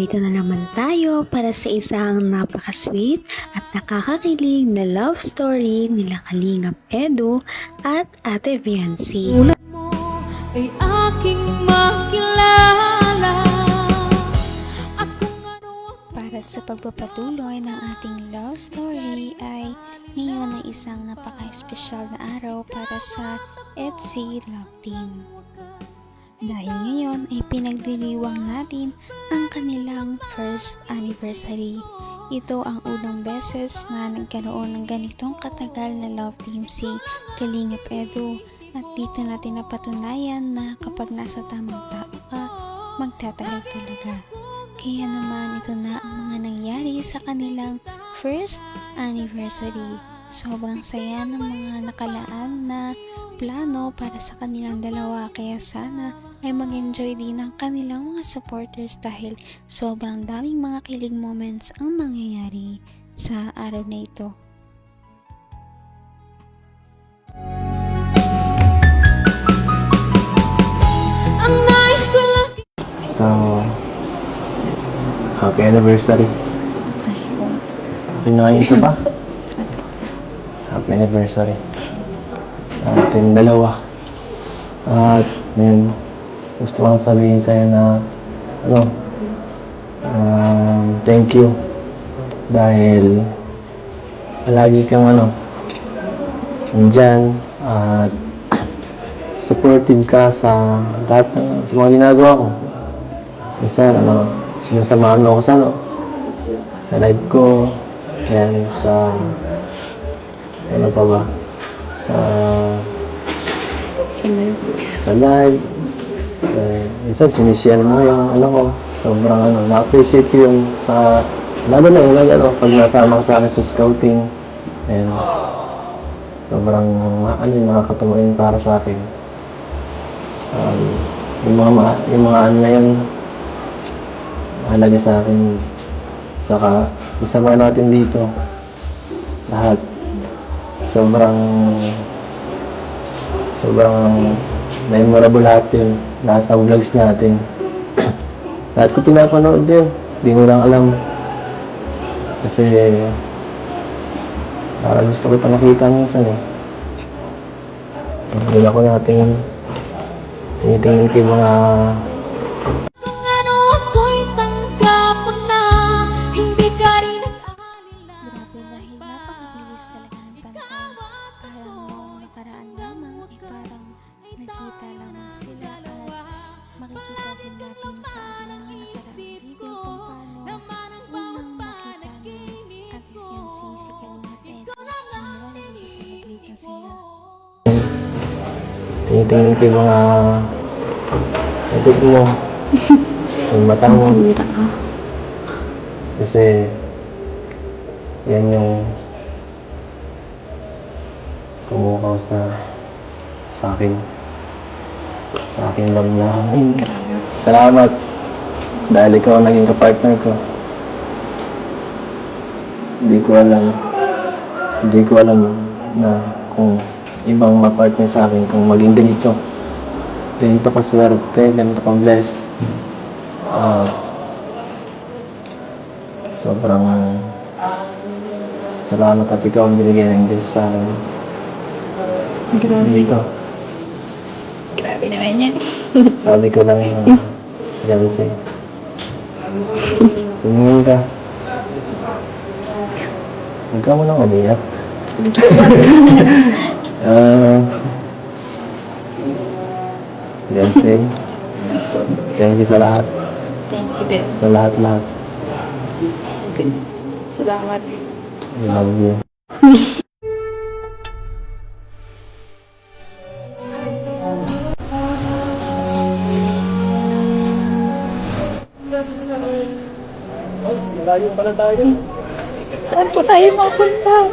Narito na naman tayo para sa isang napaka-sweet at nakakakilig na love story nila Kalingap Edu at Ate Viancy. Mo ay aking makilala. Para sa pagpapatuloy ng ating love story ay ngayon ay isang napaka-espesyal na araw para sa EDSI Love Team. Dahil ngayon ay pinagdiriwang natin ang kanilang first anniversary. Ito ang unang beses na nagkaroon ng ganitong katagal na love team si Kalingap Edu at dito natin napatunayan na kapag nasa tamang tao ka, magtatagal talaga. Kaya naman ito na ang mga nangyari sa kanilang first anniversary. Sobrang saya ng mga nakalaan na plano para sa kanilang dalawa, kaya sana ay mag-enjoy din ang kanilang mga supporters dahil sobrang daming mga kilig moments ang mangyayari sa araw na ito. Ang nais ko lang. So, happy anniversary. Happy na kayo ito ba? Happy anniversary sa ating dalawa. At ngayon, gusto ko lang sabihin sa'yo na thank you dahil palagi kang nandyan at supportive ka sa lahat sa mga ginagawa ko. Minsan, sinasamahan mo ako sa live ko, and sa ano pa ba? Sa live. Minsan, sinishare mo yung ko. Sobrang na-appreciate ko yung sa, lalo na yung pag nasama ka sa akin sa scouting. And sobrang, nakakatawa yun para sa akin. Yung mga na yun, mahalaga sa akin. Saka, isama natin dito. Lahat. Sobrang memorable lahat yun. Lahat ng vlogs natin. Lahat ko pinapanood yun. Hindi mo lang alam. Kasi, parang gusto ko pa nakita minsan eh. Hindi ako natin tinitingin ko yung mga Kung ano ako'y tanggap na hindi ka rin nag-alala. Grabe dahil napakabilis talaga ng panahon. Parang noong nakaraan lamang ay parang nagkita lamang sila at makikita din natin sa ating mga nakaraang video kung paano unang nakita ni Ate Viancy si Kalingap Edu na nag-celebrate na sila. tinitingin ko yung mga natik mo. Yung mata mo. Kasi yan yung kumukaw sa akin lamlamin. Salamat dahil ikaw ang naging kapartner ko. Hindi ko alam na kung ibang mapartner sa akin kung maging ganito ka swerte, ganito ka blessed. Sobrang salamat at ikaw ang binigay ng Diyos sa akin. Grabe naman yan. Sabi ko lang Jancy, tumingin ka. Huwag ka mo nang umiyak. Jancy, thank you sa lahat. Thank you din. Sa lahat. Salamat. I love you. Malayo pala tayo. Saan po tayo mapunta?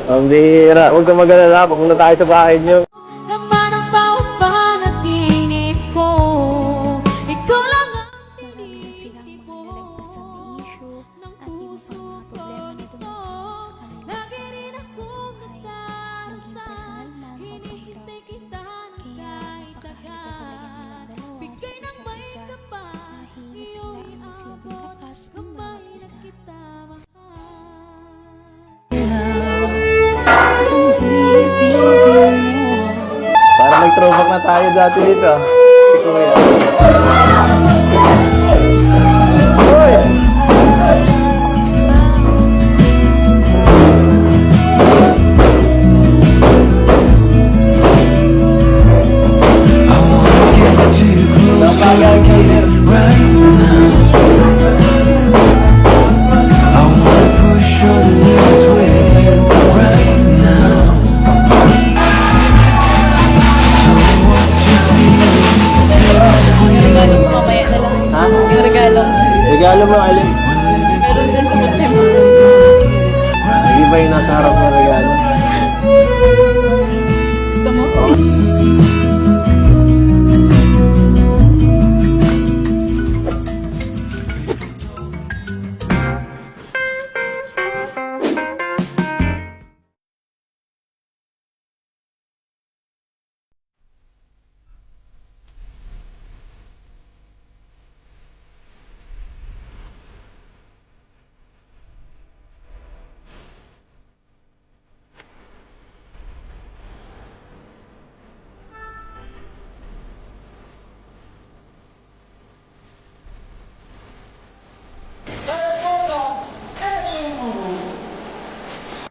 Ang bihira. Huwag ka mag-alala. Papunta tayo sa bahay niyo. Laman ang bawat panaginip ko. Ikaw lang ang Marami na silang mga nalagpasan na issue at iba pang mga problema na dumating sa kanilang lagi rin akong buhay, maging personal man o hinihintay pang-love. kita ng Kaya kahit napakahalaga talaga nilang dalawa sa bigay ng may isa't isa kapal. dahil sila ang nagsilbing throwback na tayo dati dito. Si Kuya. Uy! Dapat right now. I wanna push all the limits with you right now. So what's your feelings to say this way? Regalo mo mamaya na lang. Ha? Yung regalo. Regalo mo, Alin. Meron din sa September. Hindi ba yung nasa harap ng regalo? Gusto mo?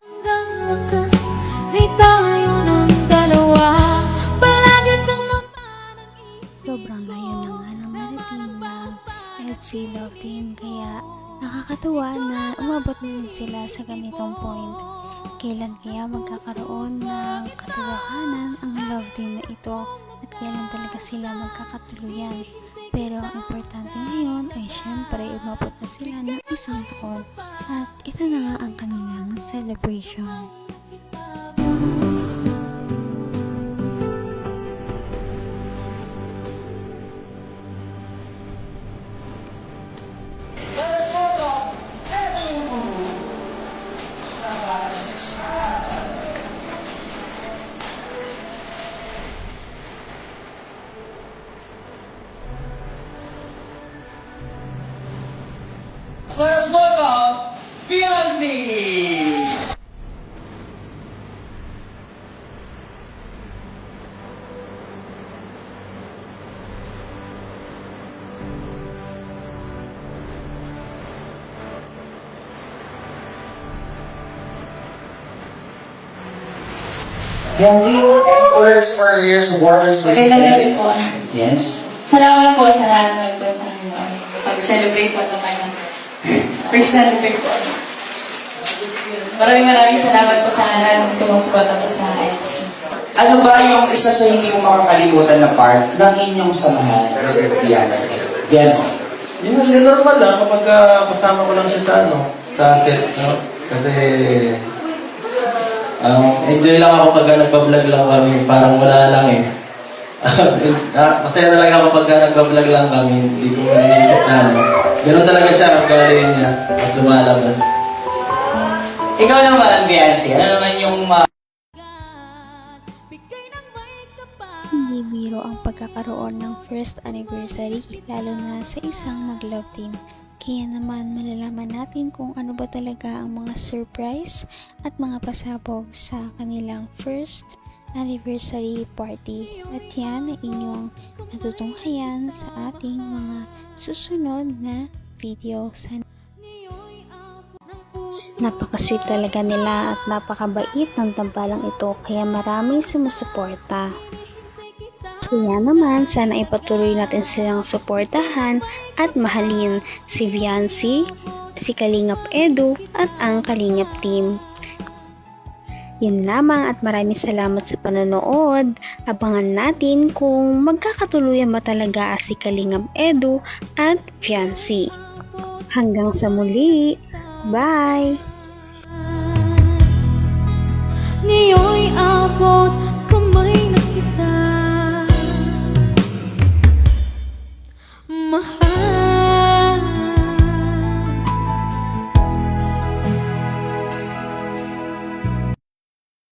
Hanggang wakas ay tayo ng dalawa. Palagi kang napanag-isip. Sobrang layo na nga ng marating ng EDSI Love Team kaya nakakatuwa na umabot na din sila sa ganitong point. Kailan kaya magkakaroon ng katotohanan ang love team na ito at kailan talaga sila magkakatuluyan. Pero ang importante ngayon ay syempre umabot na sila ng 1 taon at ito na nga ang kanilang celebration. Let us welcome Beyonce! Beyonce, orders for years of orders with Kailan na rin po. Yes. Salamat po sa lahat ng nagpunta mo. Pag-celebrate po naman ng first celebrate po. Maraming salamat po sa lahat ng sumusuporta po sa EDSI. Ano ba yung isa sa hindi mo makakalimutan na part ng inyong samahan with Beyonce? Beyonce. Yun kasi normal lang kapag kasama ko lang siya sa sa set, no? Kasi enjoy lang ako pag nagpa-vlog lang kami, parang wala lang eh. Masaya talaga ako pag nagpa-vlog lang kami, hindi ko maniisip na Ganun talaga siya, ang gawin niya, mas lumalabas. Ikaw naman, Beyonce, ano naman yung Hindi biro ang pagkakaroon ng first anniversary lalo na sa isang mag-love team. Kaya naman malalaman natin kung ano ba talaga ang mga surprise at mga pasabog sa kanilang first anniversary party. At yan ay inyong matutunghayan sa ating mga susunod na video. Napaka-sweet talaga nila at napakabait ng tambalang ito kaya maraming sumusuporta. Kaya naman, sana ipatuloy natin silang suportahan at mahalin si Beyonce, si Kalingap Edu at ang Kalingap Team. Yun lamang at maraming salamat sa panonood. Abangan natin kung magkakatuluyan ba talaga si Kalingap Edu at Beyonce. Hanggang sa muli, bye! Ngayon'y abot